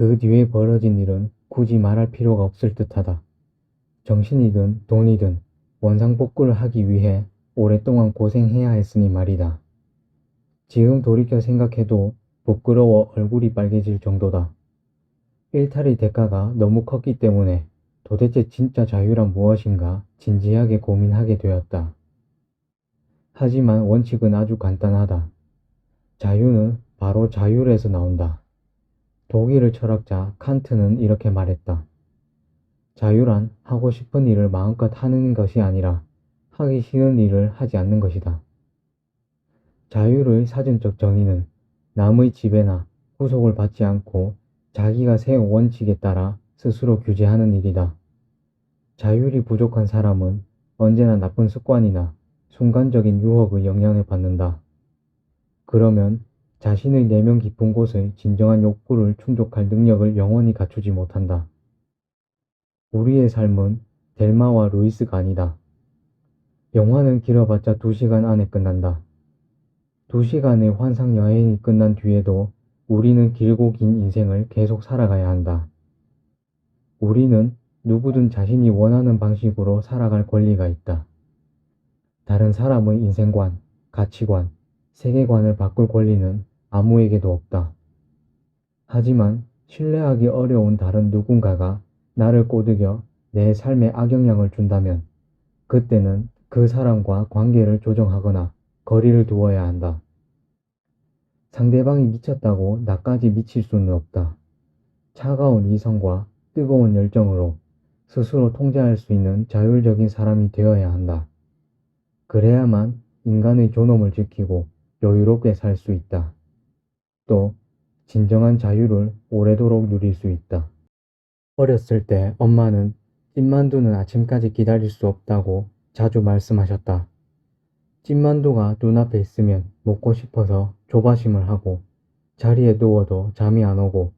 그 뒤에 벌어진 일은 굳이 말할 필요가 없을 듯하다. 정신이든 돈이든 원상복구를 하기 위해 오랫동안 고생해야 했으니 말이다. 지금 돌이켜 생각해도 부끄러워 얼굴이 빨개질 정도다. 일탈의 대가가 너무 컸기 때문에 도대체 진짜 자유란 무엇인가 진지하게 고민하게 되었다. 하지만 원칙은 아주 간단하다. 자유는 바로 자율에서 나온다. 독일의 철학자 칸트는 이렇게 말했다. 자유란 하고 싶은 일을 마음껏 하는 것이 아니라 하기 싫은 일을 하지 않는 것이다. 자유의 사전적 정의는 남의 지배나 구속을 받지 않고 자기가 세운 원칙에 따라 스스로 규제하는 일이다. 자율이 부족한 사람은 언제나 나쁜 습관이나 순간적인 유혹의 영향을 받는다. 그러면 자신의 내면 깊은 곳의 진정한 욕구를 충족할 능력을 영원히 갖추지 못한다. 우리의 삶은 델마와 루이스가 아니다. 영화는 길어봤자 2시간 안에 끝난다. 2시간의 환상 여행이 끝난 뒤에도 우리는 길고 긴 인생을 계속 살아가야 한다. 우리는 누구든 자신이 원하는 방식으로 살아갈 권리가 있다. 다른 사람의 인생관, 가치관, 세계관을 바꿀 권리는 아무에게도 없다. 하지만 신뢰하기 어려운 다른 누군가가 나를 꼬드겨 내 삶에 악영향을 준다면 그때는 그 사람과 관계를 조정하거나 거리를 두어야 한다. 상대방이 미쳤다고 나까지 미칠 수는 없다. 차가운 이성과 뜨거운 열정으로 스스로 통제할 수 있는 자율적인 사람이 되어야 한다. 그래야만 인간의 존엄을 지키고 여유롭게 살 수 있다. 또 진정한 자유를 오래도록 누릴 수 있다. 어렸을 때 엄마는 찐만두는 아침까지 기다릴 수 없다고 자주 말씀하셨다. 찐만두가 눈앞에 있으면 먹고 싶어서 조바심을 하고 자리에 누워도 잠이 안 오고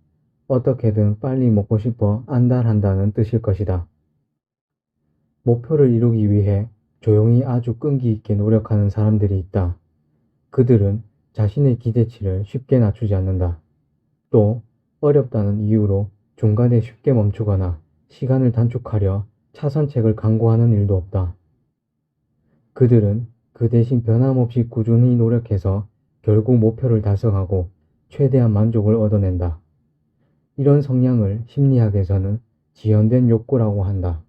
어떻게든 빨리 먹고 싶어 안달한다는 뜻일 것이다. 목표를 이루기 위해 조용히 아주 끈기 있게 노력하는 사람들이 있다. 그들은 자신의 기대치를 쉽게 낮추지 않는다. 또 어렵다는 이유로 중간에 쉽게 멈추거나 시간을 단축하려 차선책을 강구하는 일도 없다. 그들은 그 대신 변함없이 꾸준히 노력해서 결국 목표를 달성하고 최대한 만족을 얻어낸다. 이런 성향을 심리학에서는 지연된 욕구라고 한다.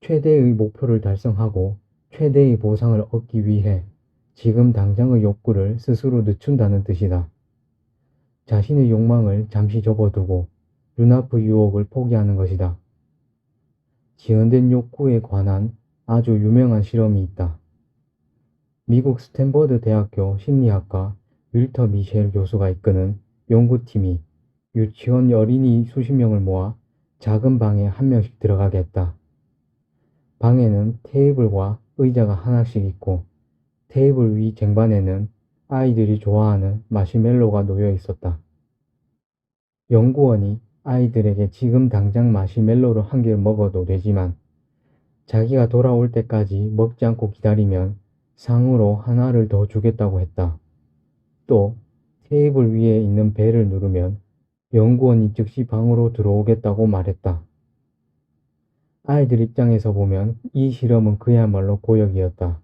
최대의 목표를 달성하고 최대의 보상을 얻기 위해 지금 당장의 욕구를 스스로 늦춘다는 뜻이다. 자신의 욕망을 잠시 접어두고 눈앞의 유혹을 포기하는 것이다. 지연된 욕구에 관한 아주 유명한 실험이 있다. 미국 스탠퍼드 대학교 심리학과 윌터 미셸 교수가 이끄는 연구팀이 유치원 어린이 수십 명을 모아 작은 방에 한 명씩 들어가게 했다. 방에는 테이블과 의자가 하나씩 있고 테이블 위 쟁반에는 아이들이 좋아하는 마시멜로가 놓여 있었다. 연구원이 아이들에게 지금 당장 마시멜로를 한 개를 먹어도 되지만 자기가 돌아올 때까지 먹지 않고 기다리면 상으로 하나를 더 주겠다고 했다. 또 테이블 위에 있는 벨을 누르면 연구원이 즉시 방으로 들어오겠다고 말했다. 아이들 입장에서 보면 이 실험은 그야말로 고역이었다.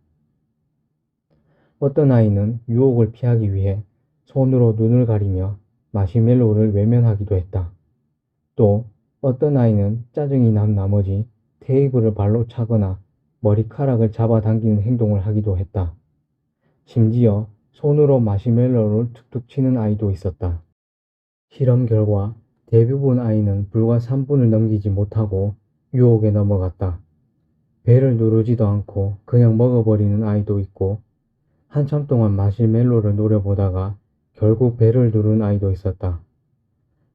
어떤 아이는 유혹을 피하기 위해 손으로 눈을 가리며 마시멜로를 외면하기도 했다. 또 어떤 아이는 짜증이 난 나머지 테이블을 발로 차거나 머리카락을 잡아당기는 행동을 하기도 했다. 심지어 손으로 마시멜로를 툭툭 치는 아이도 있었다. 실험 결과 대부분 아이는 불과 3분을 넘기지 못하고 유혹에 넘어갔다. 배를 누르지도 않고 그냥 먹어버리는 아이도 있고 한참 동안 마시멜로를 노려보다가 결국 배를 누른 아이도 있었다.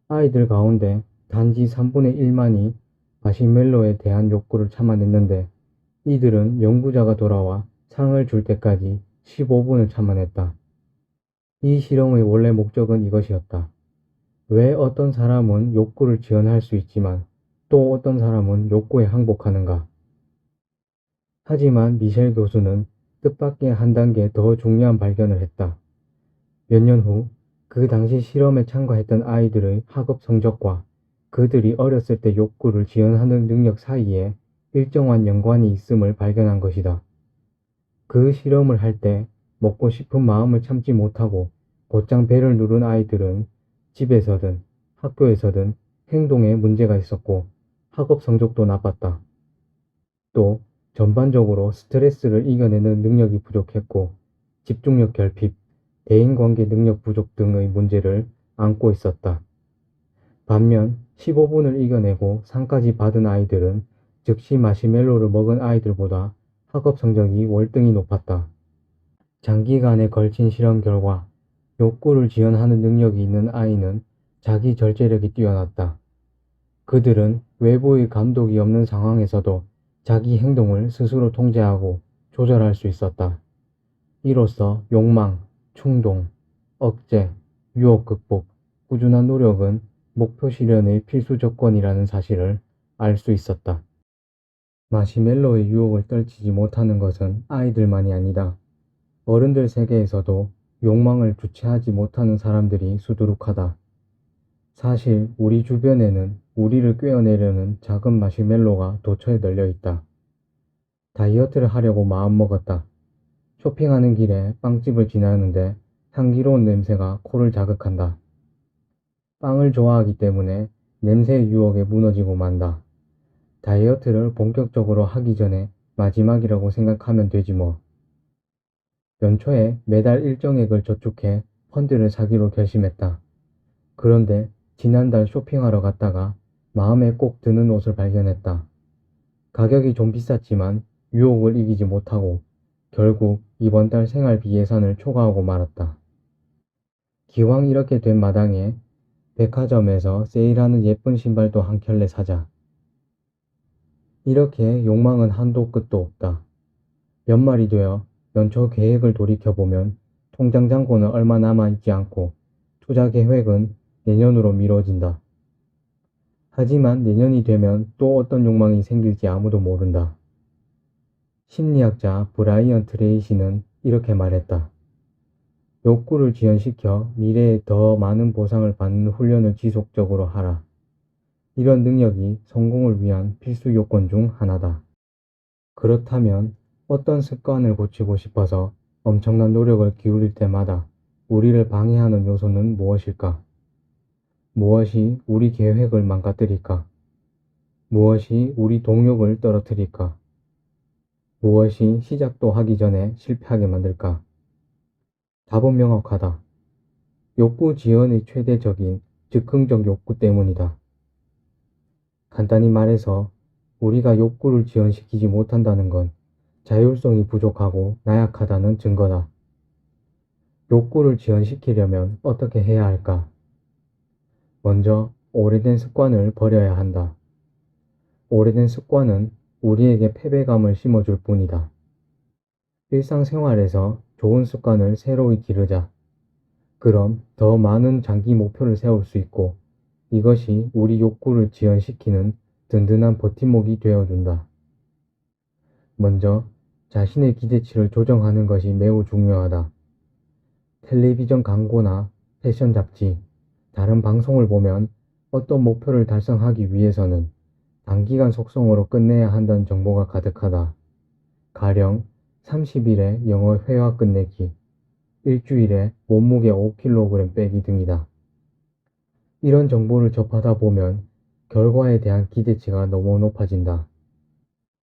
아이들 가운데 단지 3분의 1만이 마시멜로에 대한 욕구를 참아냈는데 이들은 연구자가 돌아와 상을 줄 때까지 15분을 참아냈다. 이 실험의 원래 목적은 이것이었다. 왜 어떤 사람은 욕구를 지연할 수 있지만 또 어떤 사람은 욕구에 항복하는가? 하지만 미셸 교수는 뜻밖의 한 단계 더 중요한 발견을 했다. 몇 년 후 그 당시 실험에 참가했던 아이들의 학업 성적과 그들이 어렸을 때 욕구를 지연하는 능력 사이에 일정한 연관이 있음을 발견한 것이다. 그 실험을 할 때 먹고 싶은 마음을 참지 못하고 곧장 배를 누른 아이들은 집에서든 학교에서든 행동에 문제가 있었고 학업 성적도 나빴다. 또 전반적으로 스트레스를 이겨내는 능력이 부족했고 집중력 결핍, 대인관계 능력 부족 등의 문제를 안고 있었다. 반면 15분을 이겨내고 상까지 받은 아이들은 즉시 마시멜로를 먹은 아이들보다 학업 성적이 월등히 높았다. 장기간에 걸친 실험 결과 욕구를 지연하는 능력이 있는 아이는 자기 절제력이 뛰어났다. 그들은 외부의 감독이 없는 상황에서도 자기 행동을 스스로 통제하고 조절할 수 있었다. 이로써 욕망, 충동, 억제, 유혹 극복, 꾸준한 노력은 목표 실현의 필수 조건이라는 사실을 알 수 있었다. 마시멜로의 유혹을 떨치지 못하는 것은 아이들만이 아니다. 어른들 세계에서도 욕망을 주체하지 못하는 사람들이 수두룩하다. 사실 우리 주변에는 우리를 꿰어내려는 작은 마시멜로가 도처에 널려 있다. 다이어트를 하려고 마음먹었다. 쇼핑하는 길에 빵집을 지나는데 향기로운 냄새가 코를 자극한다. 빵을 좋아하기 때문에 냄새의 유혹에 무너지고 만다. 다이어트를 본격적으로 하기 전에 마지막이라고 생각하면 되지 뭐. 연초에 매달 일정액을 저축해 펀드를 사기로 결심했다. 그런데 지난달 쇼핑하러 갔다가 마음에 꼭 드는 옷을 발견했다. 가격이 좀 비쌌지만 유혹을 이기지 못하고 결국 이번 달 생활비 예산을 초과하고 말았다. 기왕 이렇게 된 마당에 백화점에서 세일하는 예쁜 신발도 한 켤레 사자. 이렇게 욕망은 한도 끝도 없다. 연말이 되어 연초 계획을 돌이켜보면 통장 잔고는 얼마 남아있지 않고 투자 계획은 내년으로 미뤄진다. 하지만 내년이 되면 또 어떤 욕망이 생길지 아무도 모른다. 심리학자 브라이언 트레이시는 이렇게 말했다. 욕구를 지연시켜 미래에 더 많은 보상을 받는 훈련을 지속적으로 하라. 이런 능력이 성공을 위한 필수 요건 중 하나다. 그렇다면 어떤 습관을 고치고 싶어서 엄청난 노력을 기울일 때마다 우리를 방해하는 요소는 무엇일까? 무엇이 우리 계획을 망가뜨릴까? 무엇이 우리 동력을 떨어뜨릴까? 무엇이 시작도 하기 전에 실패하게 만들까? 답은 명확하다. 욕구 지연의 최대적인 즉흥적 욕구 때문이다. 간단히 말해서 우리가 욕구를 지연시키지 못한다는 건 자율성이 부족하고 나약하다는 증거다. 욕구를 지연시키려면 어떻게 해야 할까? 먼저 오래된 습관을 버려야 한다. 오래된 습관은 우리에게 패배감을 심어줄 뿐이다. 일상생활에서 좋은 습관을 새로이 기르자. 그럼 더 많은 장기 목표를 세울 수 있고 이것이 우리 욕구를 지연시키는 든든한 버팀목이 되어준다. 먼저 자신의 기대치를 조정하는 것이 매우 중요하다. 텔레비전 광고나 패션 잡지, 다른 방송을 보면 어떤 목표를 달성하기 위해서는 단기간 속성으로 끝내야 한다는 정보가 가득하다. 가령 30일에 영어 회화 끝내기, 일주일에 몸무게 5kg 빼기 등이다. 이런 정보를 접하다 보면 결과에 대한 기대치가 너무 높아진다.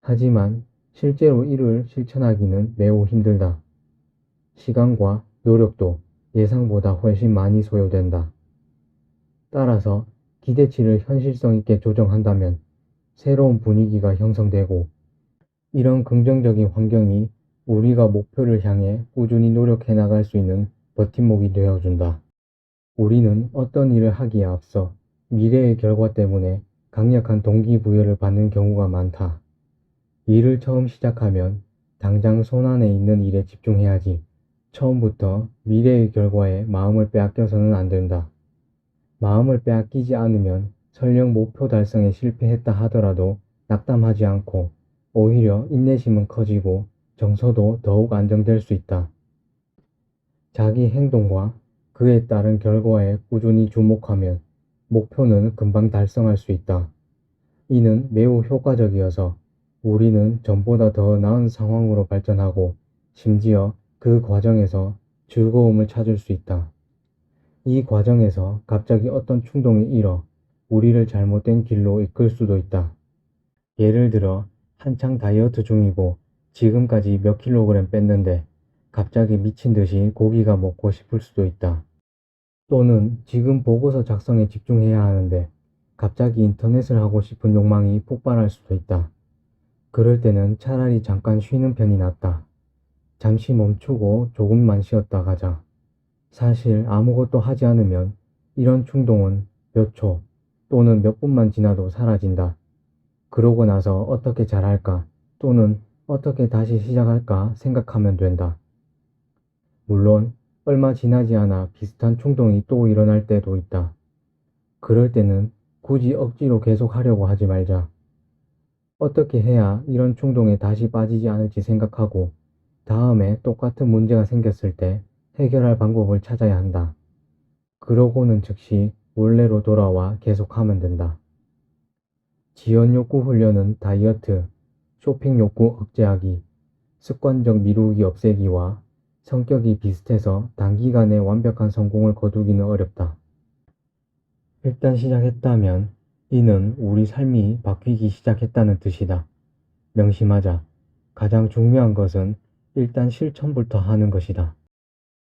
하지만 실제로 이를 실천하기는 매우 힘들다. 시간과 노력도 예상보다 훨씬 많이 소요된다. 따라서 기대치를 현실성 있게 조정한다면 새로운 분위기가 형성되고 이런 긍정적인 환경이 우리가 목표를 향해 꾸준히 노력해 나갈 수 있는 버팀목이 되어준다. 우리는 어떤 일을 하기에 앞서 미래의 결과 때문에 강력한 동기부여를 받는 경우가 많다. 일을 처음 시작하면 당장 손안에 있는 일에 집중해야지. 처음부터 미래의 결과에 마음을 빼앗겨서는 안 된다. 마음을 빼앗기지 않으면 설령 목표 달성에 실패했다 하더라도 낙담하지 않고 오히려 인내심은 커지고 정서도 더욱 안정될 수 있다. 자기 행동과 그에 따른 결과에 꾸준히 주목하면 목표는 금방 달성할 수 있다. 이는 매우 효과적이어서 우리는 전보다 더 나은 상황으로 발전하고 심지어 그 과정에서 즐거움을 찾을 수 있다. 이 과정에서 갑자기 어떤 충동이 일어 우리를 잘못된 길로 이끌 수도 있다. 예를 들어 한창 다이어트 중이고 지금까지 몇 킬로그램 뺐는데 갑자기 미친 듯이 고기가 먹고 싶을 수도 있다. 또는 지금 보고서 작성에 집중해야 하는데 갑자기 인터넷을 하고 싶은 욕망이 폭발할 수도 있다. 그럴 때는 차라리 잠깐 쉬는 편이 낫다. 잠시 멈추고 조금만 쉬었다 가자. 사실 아무것도 하지 않으면 이런 충동은 몇 초 또는 몇 분만 지나도 사라진다. 그러고 나서 어떻게 잘할까 또는 어떻게 다시 시작할까 생각하면 된다. 물론 얼마 지나지 않아 비슷한 충동이 또 일어날 때도 있다. 그럴 때는 굳이 억지로 계속 하려고 하지 말자. 어떻게 해야 이런 충동에 다시 빠지지 않을지 생각하고 다음에 똑같은 문제가 생겼을 때 해결할 방법을 찾아야 한다. 그러고는 즉시 원래로 돌아와 계속하면 된다. 지연 욕구 훈련은 다이어트, 쇼핑 욕구 억제하기, 습관적 미루기 없애기와 성격이 비슷해서 단기간에 완벽한 성공을 거두기는 어렵다. 일단 시작했다면 이는 우리 삶이 바뀌기 시작했다는 뜻이다. 명심하자. 가장 중요한 것은 일단 실천부터 하는 것이다.